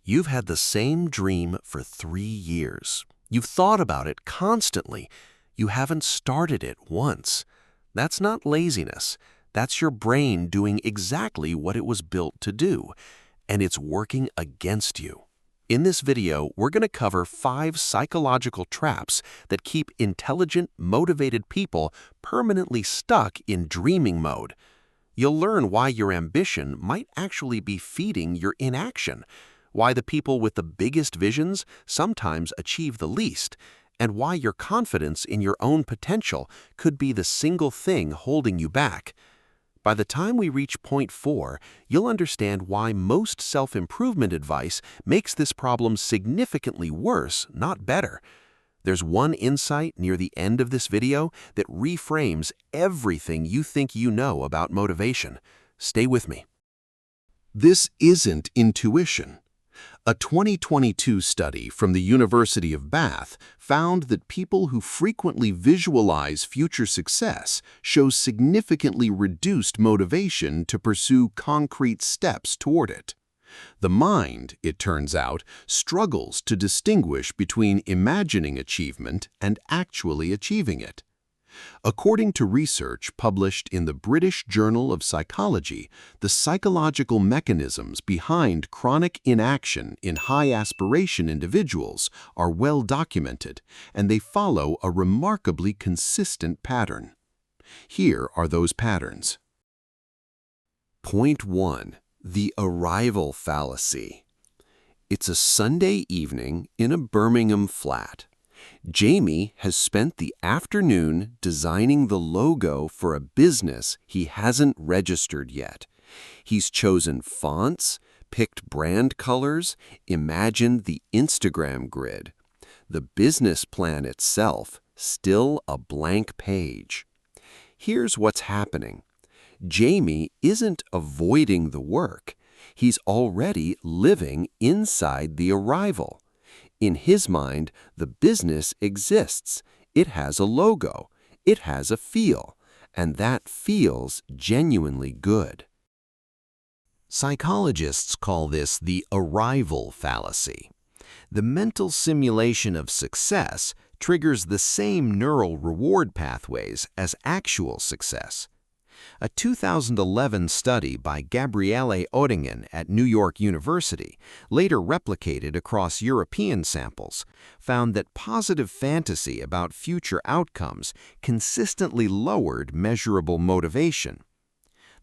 You've had the same dream for 3 years. You've thought about it constantly. You haven't started it once. That's not laziness. That's your brain doing exactly what it was built to do, and it's working against you. In this video, we're going to cover 5 psychological traps that keep intelligent, motivated people permanently stuck in dreaming mode. You'll learn why your ambition might actually be feeding your inaction, why the people with the biggest visions sometimes achieve the least, and why your confidence in your own potential could be the single thing holding you back. By the time we reach point 4, you'll understand why most self-improvement advice makes this problem significantly worse, not better. There's one insight near the end of this video that reframes everything you think you know about motivation. Stay with me. This isn't intuition. A 2022 study from the University of Bath found that people who frequently visualize future success show significantly reduced motivation to pursue concrete steps toward it. The mind, it turns out, struggles to distinguish between imagining achievement and actually achieving it. According to research published in the British Journal of Psychology, the psychological mechanisms behind chronic inaction in high-aspiration individuals are well documented, and they follow a remarkably consistent pattern. Here are those patterns. Point 1. The Arrival Fallacy. It's a Sunday evening in a Birmingham flat. Jamie has spent the afternoon designing the logo for a business he hasn't registered yet. He's chosen fonts, picked brand colors, imagined the Instagram grid. The business plan itself, still a blank page. Here's what's happening. Jamie isn't avoiding the work. He's already living inside the arrival. In his mind, the business exists. It has a logo. It has a feel. And that feels genuinely good. Psychologists call this the arrival fallacy. The mental simulation of success triggers the same neural reward pathways as actual success. A 2011 study by Gabriele Oettingen at New York University, later replicated across European samples, found that positive fantasy about future outcomes consistently lowered measurable motivation.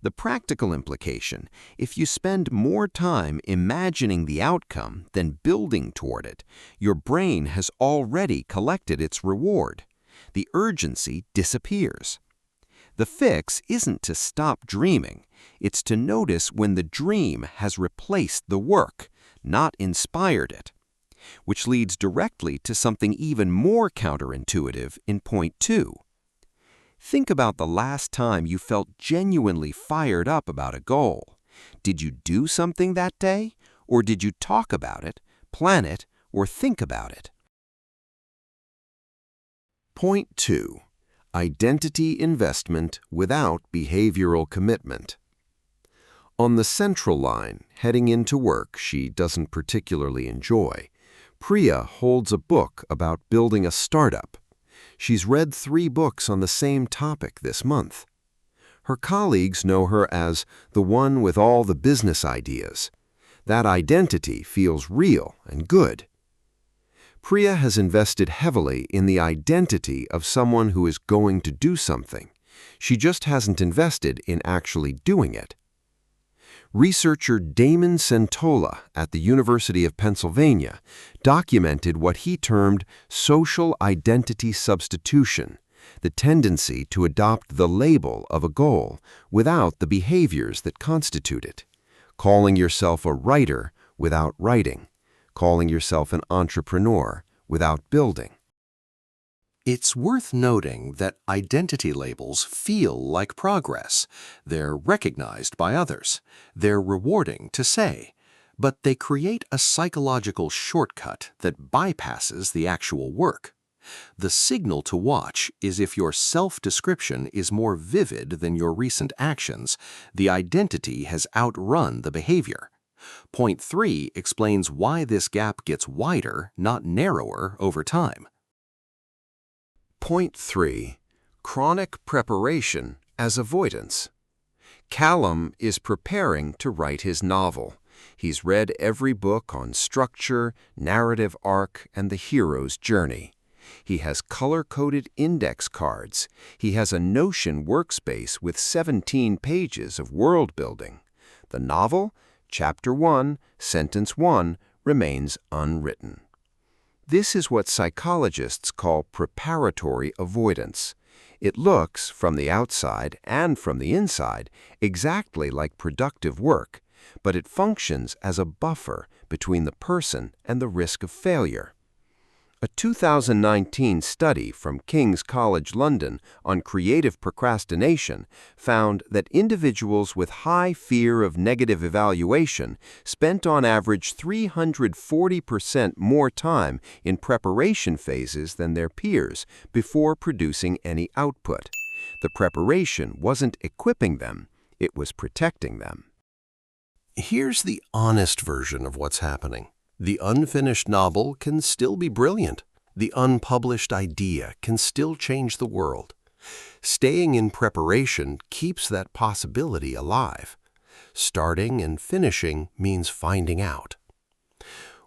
The practical implication: if you spend more time imagining the outcome than building toward it, your brain has already collected its reward. The urgency disappears. The fix isn't to stop dreaming. It's to notice when the dream has replaced the work, not inspired it. Which leads directly to something even more counterintuitive in point 2. Think about the last time you felt genuinely fired up about a goal. Did you do something that day? Or did you talk about it, plan it, or think about it? Point 2. Identity investment without behavioral commitment. On the central line, heading into work she doesn't particularly enjoy, Priya holds a book about building a startup. She's read 3 books on the same topic this month. Her colleagues know her as the one with all the business ideas. That identity feels real and good. Priya has invested heavily in the identity of someone who is going to do something. She just hasn't invested in actually doing it. Researcher Damon Centola at the University of Pennsylvania documented what he termed social identity substitution, the tendency to adopt the label of a goal without the behaviors that constitute it. Calling yourself a writer without writing. Calling yourself an entrepreneur without building. It's worth noting that identity labels feel like progress. They're recognized by others. They're rewarding to say. But they create a psychological shortcut that bypasses the actual work. The signal to watch is if your self-description is more vivid than your recent actions, the identity has outrun the behavior. Point 3 explains why this gap gets wider, not narrower, over time. Point 3. Chronic preparation as avoidance. Callum is preparing to write his novel. He's read every book on structure, narrative arc, and the hero's journey. He has color-coded index cards. He has a Notion workspace with 17 pages of world building. The novel, Chapter 1, Sentence 1, remains unwritten. This is what psychologists call preparatory avoidance. It looks, from the outside and from the inside, exactly like productive work, but it functions as a buffer between the person and the risk of failure. A 2019 study from King's College London on creative procrastination found that individuals with high fear of negative evaluation spent on average 340% more time in preparation phases than their peers before producing any output. The preparation wasn't equipping them, it was protecting them. Here's the honest version of what's happening. The unfinished novel can still be brilliant. The unpublished idea can still change the world. Staying in preparation keeps that possibility alive. Starting and finishing means finding out.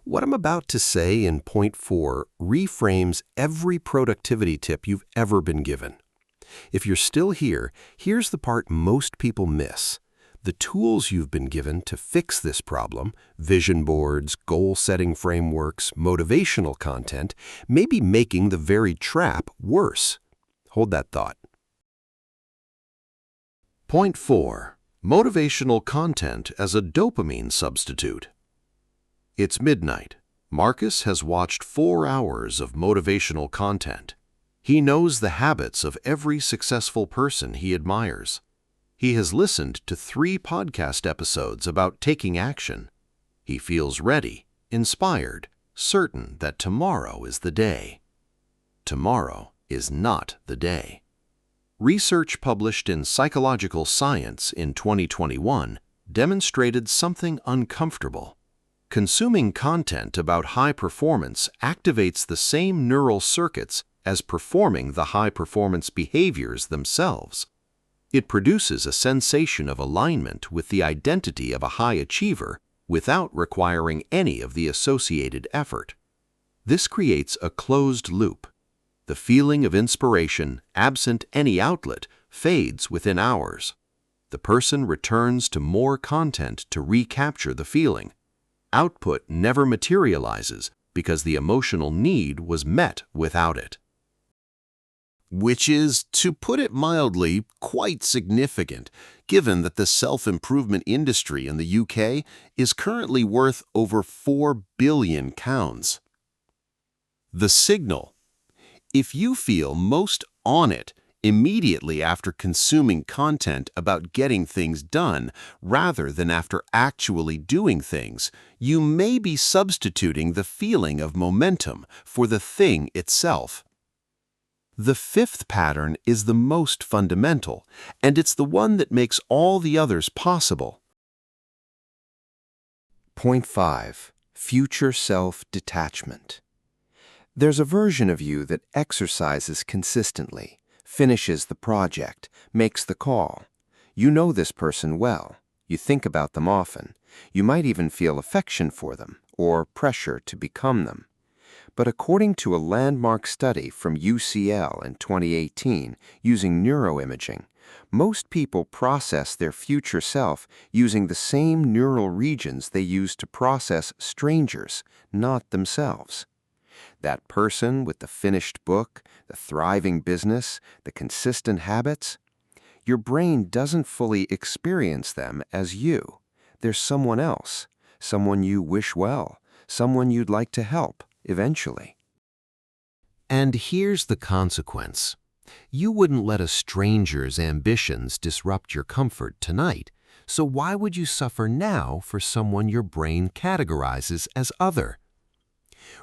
What I'm about to say in point 4 reframes every productivity tip you've ever been given. If you're still here, here's the part most people miss. The tools you've been given to fix this problem, vision boards, goal-setting frameworks, motivational content, may be making the very trap worse. Hold that thought. Point 4. Motivational content as a dopamine substitute. It's midnight. Marcus has watched 4 hours of motivational content. He knows the habits of every successful person he admires. He has listened to 3 podcast episodes about taking action. He feels ready, inspired, certain that tomorrow is the day. Tomorrow is not the day. Research published in Psychological Science in 2021 demonstrated something uncomfortable. Consuming content about high performance activates the same neural circuits as performing the high-performance behaviors themselves. It produces a sensation of alignment with the identity of a high achiever without requiring any of the associated effort. This creates a closed loop. The feeling of inspiration, absent any outlet, fades within hours. The person returns to more content to recapture the feeling. Output never materializes because the emotional need was met without it. Which is, to put it mildly, quite significant, given that the self-improvement industry in the UK is currently worth over £4 billion. The signal. If you feel most on it immediately after consuming content about getting things done rather than after actually doing things, you may be substituting the feeling of momentum for the thing itself. The 5th pattern is the most fundamental, and it's the one that makes all the others possible. Point 5. Future self-detachment. There's a version of you that exercises consistently, finishes the project, makes the call. You know this person well. You think about them often. You might even feel affection for them or pressure to become them. But according to a landmark study from UCL in 2018 using neuroimaging, most people process their future self using the same neural regions they use to process strangers, not themselves. That person with the finished book, the thriving business, the consistent habits, your brain doesn't fully experience them as you. They're someone else, someone you wish well, someone you'd like to help eventually. And here's the consequence. You wouldn't let a stranger's ambitions disrupt your comfort tonight, so why would you suffer now for someone your brain categorizes as other?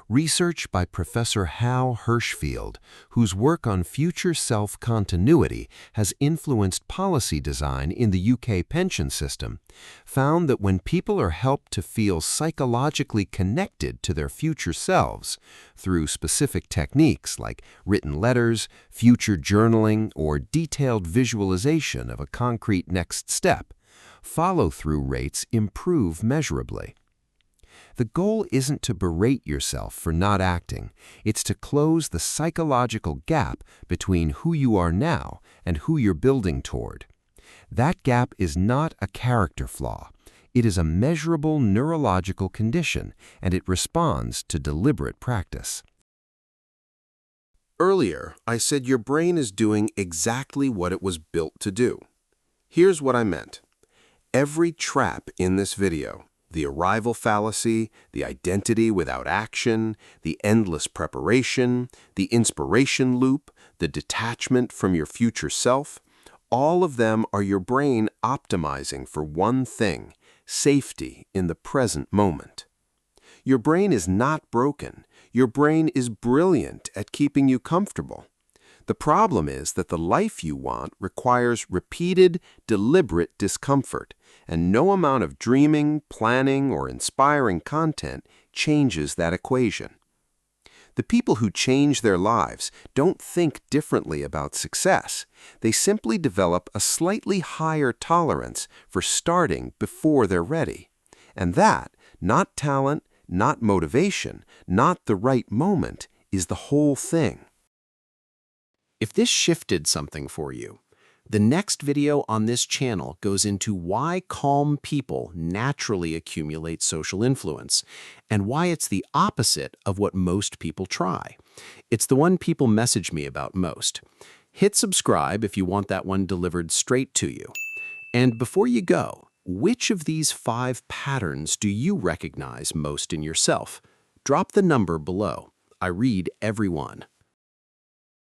Research by Professor Hal Hirschfield, whose work on future self-continuity has influenced policy design in the UK pension system, found that when people are helped to feel psychologically connected to their future selves through specific techniques like written letters, future journaling, or detailed visualization of a concrete next step, follow-through rates improve measurably. The goal isn't to berate yourself for not acting, it's to close the psychological gap between who you are now and who you're building toward. That gap is not a character flaw. It is a measurable neurological condition, and it responds to deliberate practice. Earlier, I said your brain is doing exactly what it was built to do. Here's what I meant. Every trap in this video, the arrival fallacy, the identity without action, the endless preparation, the inspiration loop, the detachment from your future self, all of them are your brain optimizing for one thing: safety in the present moment. Your brain is not broken. Your brain is brilliant at keeping you comfortable. The problem is that the life you want requires repeated, deliberate discomfort, and no amount of dreaming, planning, or inspiring content changes that equation. The people who change their lives don't think differently about success. They simply develop a slightly higher tolerance for starting before they're ready. And that, not talent, not motivation, not the right moment, is the whole thing. If this shifted something for you, the next video on this channel goes into why calm people naturally accumulate social influence and why it's the opposite of what most people try. It's the one people message me about most. Hit subscribe if you want that one delivered straight to you. And before you go, which of these 5 patterns do you recognize most in yourself? Drop the number below. I read every one.